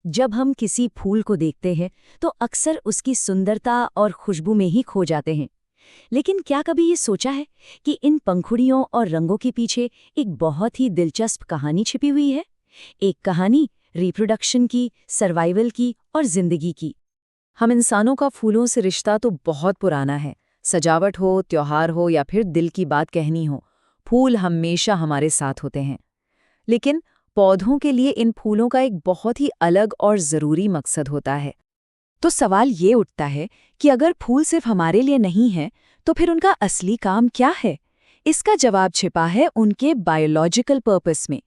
जब हम किसी फूल को देखते हैं तो अक्सर उसकी सुंदरता और खुशबू में ही खो जाते हैं। लेकिन क्या कभी ये सोचा है कि इन पंखुड़ियों और रंगों के पीछे एक बहुत ही दिलचस्प कहानी छिपी हुई है? एक कहानी रिप्रोडक्शन की, सर्वाइवल की और जिंदगी की। हम इंसानों का फूलों से रिश्ता तो बहुत पुराना है। सजावट हो, त्योहार हो या फिर दिल की बात कहनी हो, फूल हमेशा हमारे साथ होते हैं। लेकिन पौधों के लिए इन फूलों का एक बहुत ही अलग और ज़रूरी मकसद होता है। तो सवाल ये उठता है कि अगर फूल सिर्फ हमारे लिए नहीं है, तो फिर उनका असली काम क्या है? इसका जवाब छिपा है उनके बायोलॉजिकल पर्पस में,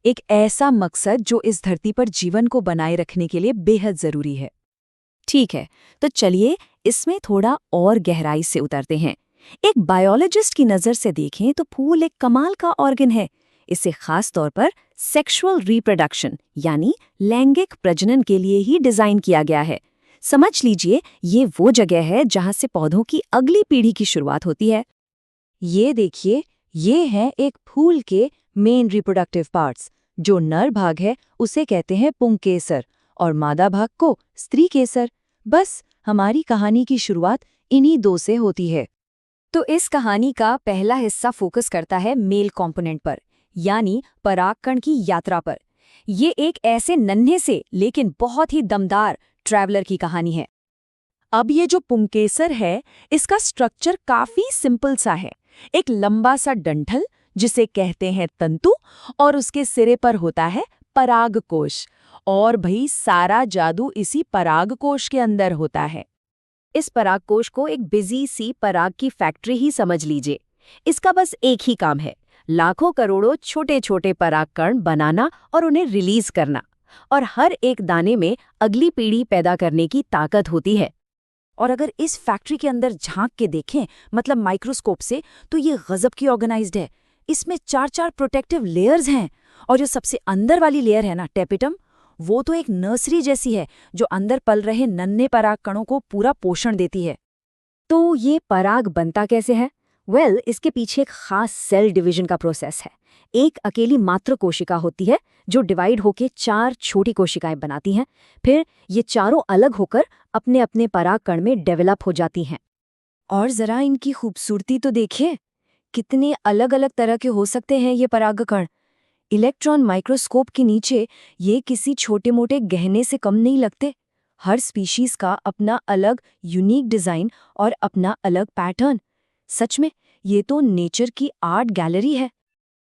एक ऐसा मकसद जो इस धरती पर जीवन को बनाए रखने के लिए बेहद ज़रूरी है। ठीक है, तो चलिए इसमें थोड़ा और गहराई से उतरते हैं। एक बायोलॉजिस्ट की नज़र से देखें तो फूल एक कमाल का ऑर्गन है। इसे खास तौर पर सेक्सुअल रिप्रोडक्शन यानी लैंगिक प्रजनन के लिए ही डिज़ाइन किया गया है। समझ लीजिए, ये वो जगह है जहाँ से पौधों की अगली पीढ़ी की शुरुआत होती है। ये देखिए, ये हैं एक फूल के मेन रिप्रोडक्टिव पार्ट्स। जो नर भाग है उसे कहते हैं पुंकेसर और मादा भाग को स्त्री केसर। बस हमारी कहानी की शुरुआत इन्हीं दो से होती है। तो इस कहानी का पहला हिस्सा फोकस करता है मेल कंपोनेंट पर, यानी परागकण की यात्रा पर। ये एक ऐसे नन्हे से लेकिन बहुत ही दमदार ट्रैवलर की कहानी है। अब ये जो पुंकेसर है, इसका स्ट्रक्चर काफी सिंपल सा है। एक लंबा सा डंठल जिसे कहते हैं तंतु, और उसके सिरे पर होता है परागकोश। और भाई सारा जादू इसी परागकोश के अंदर होता है। इस परागकोश को एक बिजी सी पराग की फैक्ट्री ही समझ लीजिए। इसका बस एक ही काम है, लाखों करोड़ों छोटे छोटे परागकण बनाना और उन्हें रिलीज करना। और हर एक दाने में अगली पीढ़ी पैदा करने की ताकत होती है। और अगर इस फैक्ट्री के अंदर झांक के देखें, मतलब माइक्रोस्कोप से, तो ये गजब की ऑर्गेनाइज्ड है। इसमें 4-4 प्रोटेक्टिव लेयर्स हैं। और जो सबसे अंदर वाली लेयर है ना, टेपिटम, वो तो एक नर्सरी जैसी है जो अंदर पल रहे नन्हे पराग कणों को पूरा पोषण देती है। तो ये पराग बनता कैसे है? इसके पीछे एक खास सेल डिवीजन का प्रोसेस है। एक अकेली मात्र कोशिका होती है जो डिवाइड होके 4 छोटी कोशिकाएं बनाती हैं। फिर ये चारों अलग होकर अपने अपने परागकण में डेवलप हो जाती हैं। और जरा इनकी खूबसूरती तो देखिए, कितने अलग अलग तरह के हो सकते हैं ये परागकण। इलेक्ट्रॉन माइक्रोस्कोप के नीचे ये किसी छोटे मोटे गहने से कम नहीं लगते। हर स्पीशीज का अपना अलग यूनिक डिजाइन और अपना अलग पैटर्न। सच में ये तो नेचर की आर्ट गैलरी है।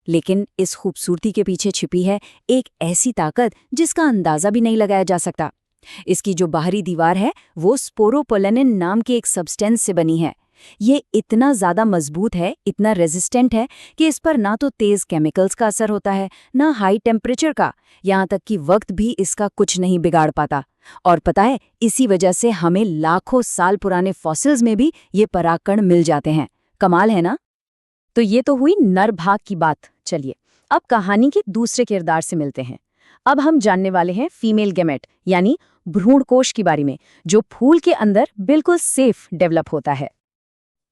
लेकिन इस खूबसूरती के पीछे छिपी है एक ऐसी ताकत जिसका अंदाजा भी नहीं लगाया जा सकता। इसकी जो बाहरी दीवार है वो स्पोरोपोलेनिन नाम के एक सब्सटेंस से बनी है। ये इतना ज़्यादा मजबूत है, इतना रेजिस्टेंट है कि इस पर ना तो तेज़ केमिकल्स का असर होता है, ना हाई टेम्परेचर का। यहाँ तक कि वक्त भी इसका कुछ नहीं बिगाड़ पाता। और पता है, इसी वजह से हमें लाखों साल पुराने फॉसिल्स में भी ये परागकण मिल जाते हैं। कमाल है ना? तो ये तो हुई नर भाग की बात। चलिए अब कहानी के दूसरे किरदार से मिलते हैं। अब हम जानने वाले हैं फीमेल गैमेट यानी भ्रूणकोश के बारे में, जो फूल के अंदर बिल्कुल सेफ डेवलप होता है।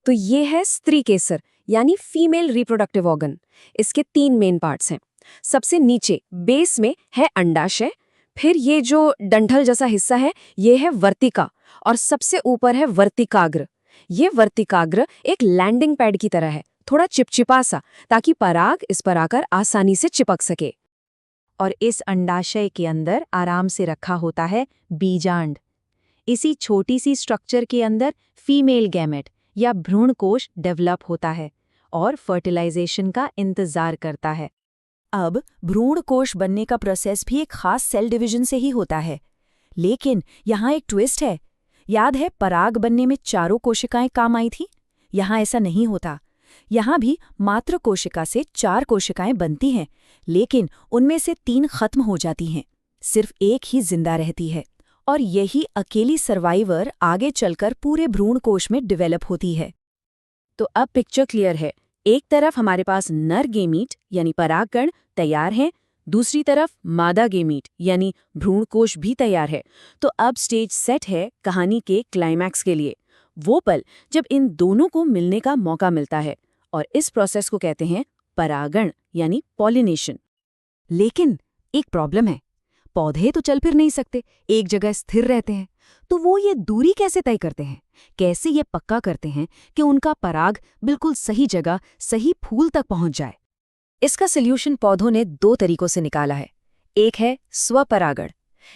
तो ये है स्त्री केसर यानी फीमेल रिप्रोडक्टिव ऑर्गन। इसके 3 मेन पार्ट्स हैं। सबसे नीचे बेस में है अंडाशय, फिर ये जो डंठल जैसा हिस्सा है ये है वर्तिका, और सबसे ऊपर है वर्तिकाग्र। ये वर्तिकाग्र एक लैंडिंग पैड की तरह है, थोड़ा चिपचिपा सा, ताकि पराग इस पर आकर आसानी से चिपक सके। और इस अंडाशय के अंदर आराम से रखा होता है बीजांड। इसी छोटी सी स्ट्रक्चर के अंदर फीमेल गैमेट या भ्रूणकोश डेवलप होता है और फर्टिलाइजेशन का इंतजार करता है। अब भ्रूणकोश बनने का प्रोसेस भी एक खास सेल डिवीजन से ही होता है। लेकिन यहाँ एक ट्विस्ट है। याद है पराग बनने में चारों कोशिकाएं काम आई थी? यहाँ ऐसा नहीं होता। यहाँ भी मात्र कोशिका से 4 कोशिकाएं बनती हैं, लेकिन उनमें से 3 खत्म हो जाती हैं। सिर्फ एक ही जिंदा रहती है, और यही अकेली सर्वाइवर आगे चलकर पूरे भ्रूणकोश में डेवलप होती है। तो अब पिक्चर क्लियर है। एक तरफ हमारे पास नर गेमीट यानी परागकण तैयार हैं, दूसरी तरफ मादा गेमीट यानी भ्रूणकोश भी तैयार है। तो अब स्टेज सेट है कहानी के क्लाइमैक्स के लिए, वो पल जब इन दोनों को मिलने का मौका मिलता है। और इस प्रोसेस को कहते हैं परागण यानी पॉलिनेशन। लेकिन एक प्रॉब्लम है। पौधे तो चल फिर नहीं सकते, एक जगह स्थिर रहते हैं। तो वो ये दूरी कैसे तय करते हैं? कैसे ये पक्का करते हैं कि उनका पराग बिल्कुल सही जगह, सही फूल तक पहुंच जाए? इसका सल्यूशन पौधों ने 2 तरीकों से निकाला है। एक है स्वपरागण,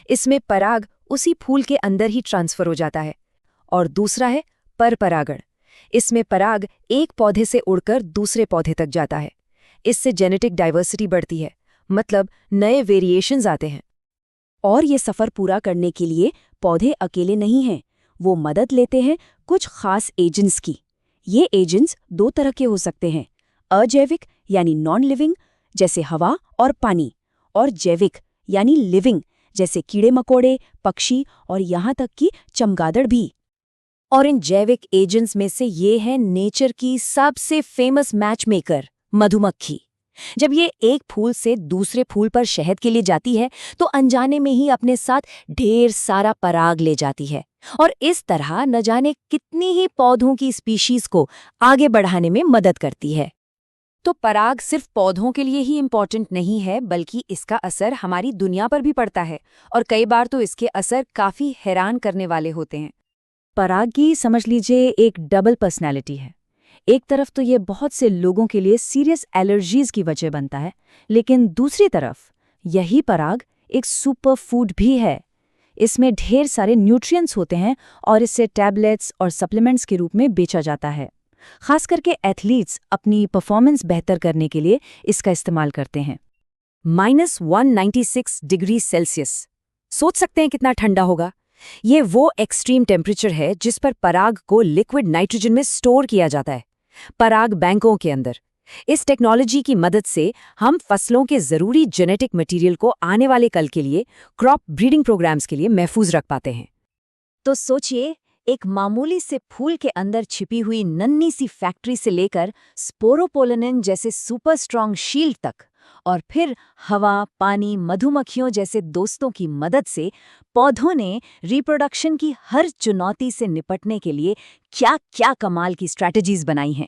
इसमें पराग उसी फूल के अंदर ही ट्रांसफर हो जाता है। और दूसरा है परपरागण, इसमें पराग एक पौधे से उड़कर दूसरे पौधे तक जाता है। इससे जेनेटिक डाइवर्सिटी बढ़ती है, मतलब नए वेरिएशंस आते हैं। और ये सफ़र पूरा करने के लिए पौधे अकेले नहीं हैं, वो मदद लेते हैं कुछ खास एजेंट्स की। ये एजेंट्स 2 तरह के हो सकते हैं, अजैविक यानी नॉन लिविंग जैसे हवा और पानी, और जैविक यानी लिविंग जैसे कीड़े मकोड़े, पक्षी और यहाँ तक कि चमगादड़ भी। और इन जैविक एजेंट्स में से ये है नेचर की सबसे फेमस मैच मेकर, मधुमक्खी। जब ये एक फूल से दूसरे फूल पर शहद के लिए जाती है तो अनजाने में ही अपने साथ ढेर सारा पराग ले जाती है, और इस तरह न जाने कितनी ही पौधों की स्पीशीज को आगे बढ़ाने में मदद करती है। तो पराग सिर्फ पौधों के लिए ही इम्पॉर्टेंट नहीं है, बल्कि इसका असर हमारी दुनिया पर भी पड़ता है, और कई बार तो इसके असर काफी हैरान करने वाले होते हैं। पराग की समझ लीजिए एक डबल पर्सनैलिटी है। एक तरफ तो ये बहुत से लोगों के लिए सीरियस एलर्जीज की वजह बनता है, लेकिन दूसरी तरफ यही पराग एक सुपर फूड भी है। इसमें ढेर सारे न्यूट्रिएंट्स होते हैं और इसे टैबलेट्स और सप्लीमेंट्स के रूप में बेचा जाता है। खास करके एथलीट्स अपनी परफॉर्मेंस बेहतर करने के लिए इसका इस्तेमाल करते हैं। -196 डिग्री सेल्सियस, सोच सकते हैं कितना ठंडा होगा? ये वो एक्सट्रीम टेम्परेचर है जिस पर पराग को लिक्विड नाइट्रोजन में स्टोर किया जाता है, पराग बैंकों के अंदर। इस टेक्नोलॉजी की मदद से हम फसलों के जरूरी जेनेटिक मटेरियल को आने वाले कल के लिए, क्रॉप ब्रीडिंग प्रोग्राम्स के लिए महफूज रख पाते हैं। तो सोचिए, एक मामूली से फूल के अंदर छिपी हुई नन्ही सी फैक्ट्री से लेकर स्पोरोपोलिन जैसे सुपर स्ट्रॉन्ग शील्ड तक, और फिर हवा, पानी, मधुमक्खियों जैसे दोस्तों की मदद से पौधों ने रिप्रोडक्शन की हर चुनौती से निपटने के लिए क्या क्या कमाल की स्ट्रैटेजीज बनाई हैं।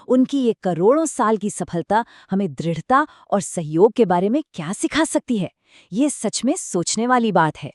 उनकी ये करोड़ों साल की सफलता हमें दृढ़ता और सहयोग के बारे में क्या सिखा सकती है? ये सच में सोचने वाली बात है।